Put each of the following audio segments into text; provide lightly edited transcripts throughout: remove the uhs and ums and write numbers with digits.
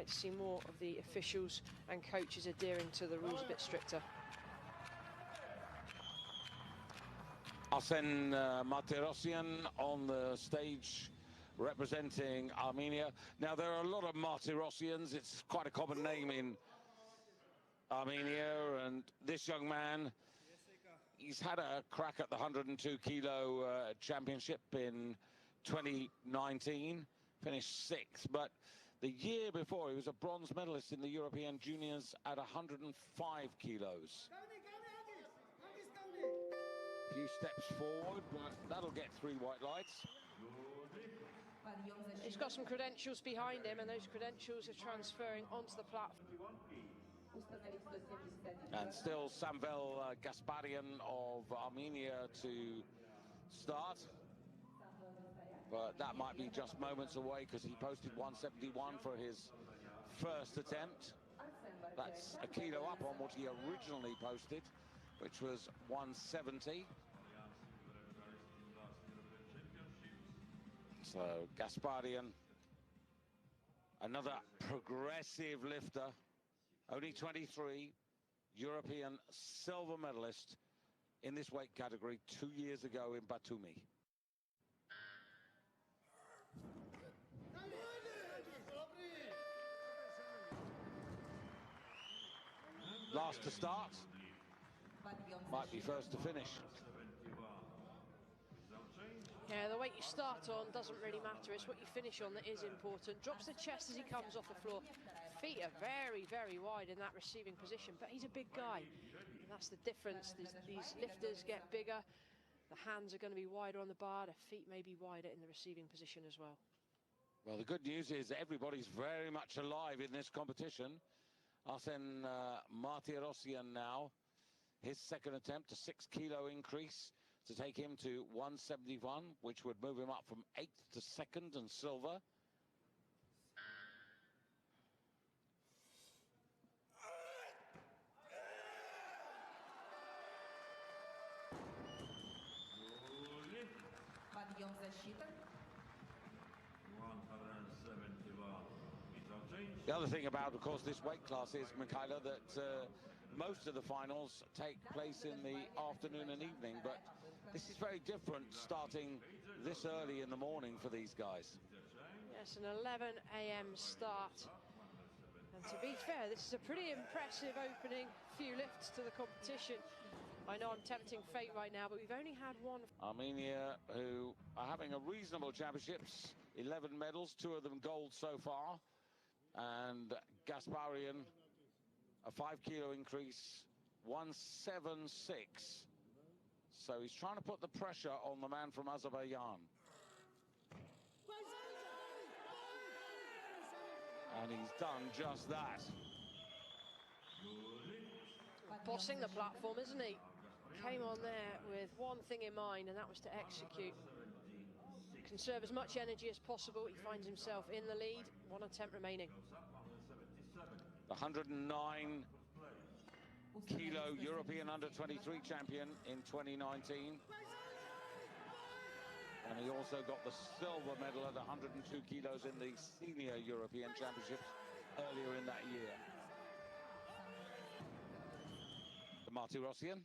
to see more of the officials and coaches adhering to the rules a bit stricter. Arsen Martirosyan on the stage representing Armenia. Now, there are a lot of Martirosyans. It's quite a common name in Armenia, and this young man, he's had a crack at the 102 kilo championship in 2019, finished sixth, but the year before he was a bronze medalist in the European juniors at 105 kilos. A few steps forward, but that'll get 3 white lights. He's got some credentials behind him, and those credentials are transferring onto the platform. And still Samvel Gasparian of Armenia to start. But that might be just moments away because he posted 171 for his first attempt. That's a kilo up on what he originally posted, which was 170. So Gasparian, another progressive lifter, only 23, European silver medalist in this weight category 2 years ago in Batumi. Last to start, might be first to finish. Yeah, the weight you start on doesn't really matter. It's what you finish on that is important. Drops the chest as he comes off the floor. Feet are very, very wide in that receiving position, but he's a big guy. And that's the difference. These lifters get bigger. The hands are going to be wider on the bar. The feet may be wider in the receiving position as well. Well, the good news is everybody's very much alive in this competition. Arsen Martirosyan now, his second attempt, a 6 kilo increase to take him to 171, which would move him up from 8th to 2nd and silver. Подъем защита. 171. The other thing about, of course, this weight class is, Michaela, that most of the finals take place in the afternoon and evening, but this is very different starting this early in the morning for these guys. Yes, an 11 a.m. start. And to be fair, this is a pretty impressive opening few lifts to the competition. I know I'm tempting fate right now, but we've only had one. Armenia, who are having a reasonable championships, 11 medals, 2 of them gold so far. And Gasparian, a 5 kilo increase, 176. So he's trying to put the pressure on the man from Azerbaijan. And he's done just that. Bossing the platform, isn't he? Came on there with one thing in mind, and that was to execute. Conserve as much energy as possible. He finds himself in the lead, 1 attempt remaining. The 109 kilo European under-23 champion in 2019. And he also got the silver medal at 102 kilos in the senior European championships earlier in that year. The Martirosyan,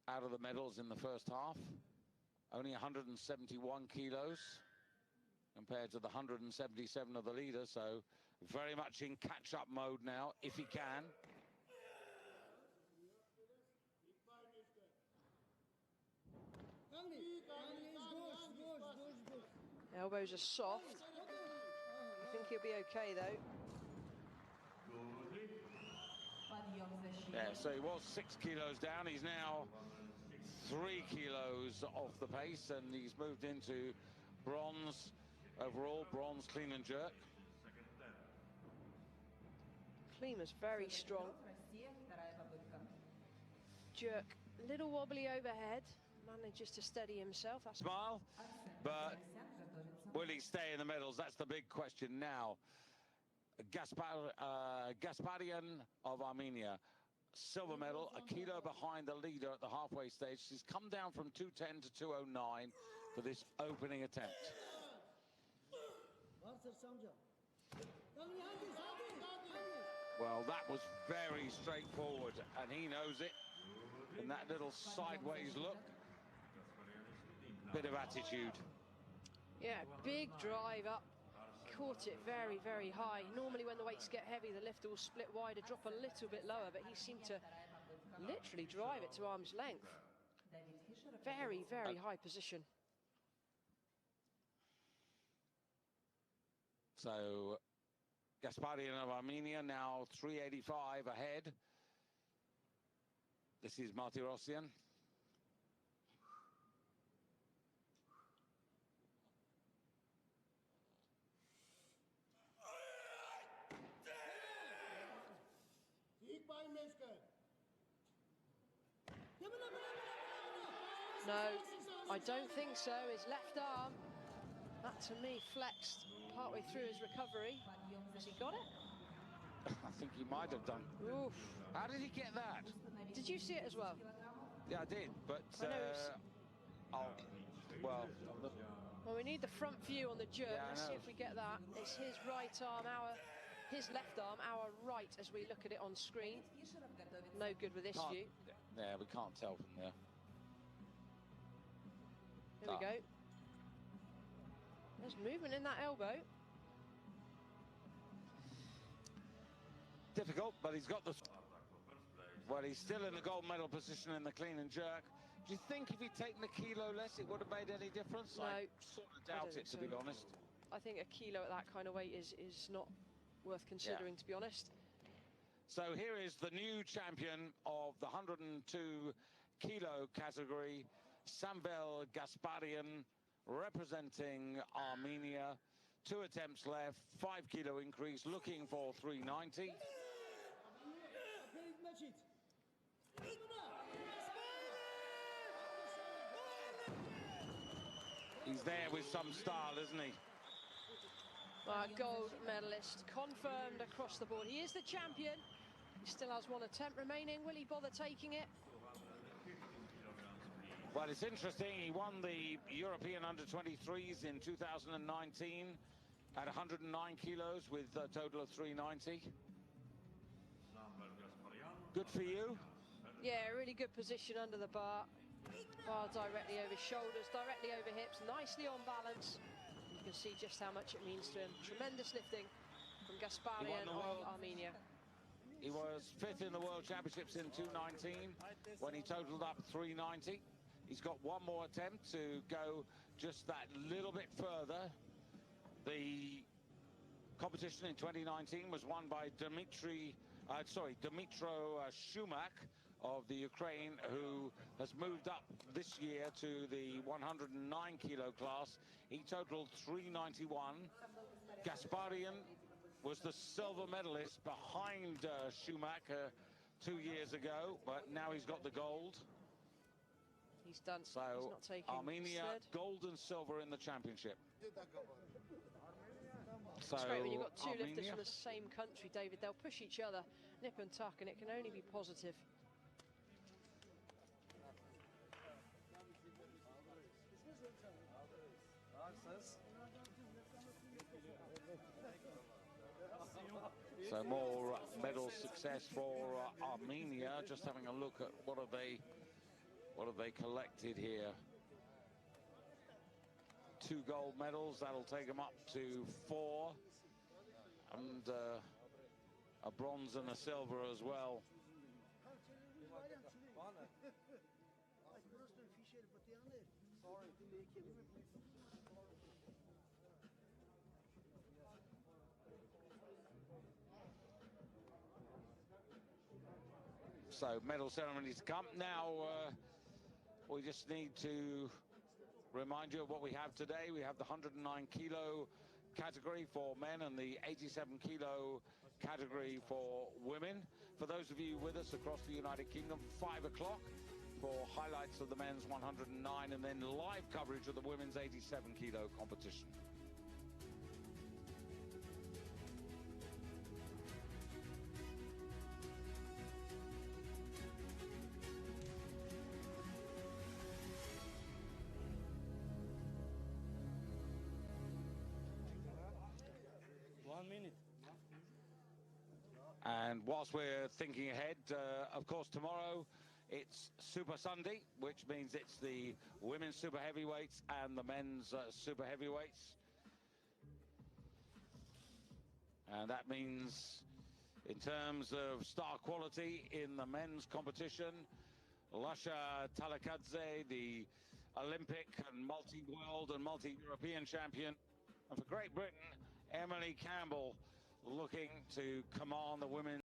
out of the medals in the first half, only 171 kilos compared to the 177 of the leader, so very much in catch-up mode now, if he can. Elbows are soft. I think he'll be okay, though. Yeah, so he was 6 kilos down. He's now 3 kilos off the pace, and he's moved into bronze overall, bronze clean and jerk. Clean was very strong. Jerk, a little wobbly overhead. Manages to steady himself. That's smile, but will he stay in the medals? That's the big question now. Gasparian of Armenia, silver medal, a kilo behind the leader at the halfway stage. He's come down from 210 to 209 for this opening attempt. Well, that was very straightforward, and he knows it. And that little sideways look, bit of attitude. Yeah, big drive up, caught it very, very high. Normally when the weights get heavy, the lifter will split wider, drop a little bit lower, but he seemed to literally drive it to arm's length. Very, very high position. So Gasparian of Armenia now 385 ahead. This is Martirosyan. No, I don't think so. His left arm, that to me flexed partway through his recovery. Has he got it? I think he might have done. Oof. How did he get that? Did you see it as well? Yeah, I did, but well, we need the front view on the jerk. Yeah, Let's see if we get that. It's his right arm, his left arm, our right, as we look at it on screen. No good with this view. Yeah, we can't tell from there. Here we go. There's movement in that elbow. Difficult, but he's got the... Well, he's still in the gold medal position in the clean and jerk. Do you think if he'd taken a kilo less, it would have made any difference? No, I sort of doubt it, to be honest. I think a kilo at that kind of weight is not worth considering, to be honest. So here is the new champion of the 102 kilo category, Samvel Gasparian, representing Armenia. 2 attempts left, 5 kilo increase, looking for 390. He's there with some style, isn't he? Gold medalist confirmed across the board. He is the champion. He still has 1 attempt remaining. Will he bother taking it? Well, it's interesting. He won the European under-23s in 2019 at 109 kilos with a total of 390. Good for you. Yeah, really good position under the bar. Bar directly over shoulders, directly over hips, nicely on balance. You can see just how much it means to him. Tremendous lifting from Gasparian of Armenia. He was 5th in the World Championships in 2019 when he totaled up 390. He's got 1 more attempt to go just that little bit further. The competition in 2019 was won by Dmitro Shumak of the Ukraine, who has moved up this year to the 109 kilo class. He totaled 391. Gasparian was the silver medalist behind Shumak 2 years ago, but now he's got the gold. He's done. So he's not taking Armenia, gold and silver in the championship. So it's great when you've got 2 Armenia, lifters from the same country, David. They'll push each other, nip and tuck, and it can only be positive. So more medal success for Armenia. Just having a look at what have they collected here. 2 gold medals, that'll take them up to 4, and a bronze and a silver as well. So medal ceremony to come. Now we just need to remind you of what we have today. We have the 109 kilo category for men and the 87 kilo category for women. For those of you with us across the United Kingdom, 5 o'clock for highlights of the men's 109 and then live coverage of the women's 87 kilo competition. 1 minute. And whilst we're thinking ahead, of course, tomorrow it's Super Sunday, which means it's the women's super heavyweights and the men's super heavyweights. And that means, in terms of star quality in the men's competition, Lasha Talakadze, the Olympic and multi-world and multi-European champion. And for Great Britain, Emily Campbell looking to command the women's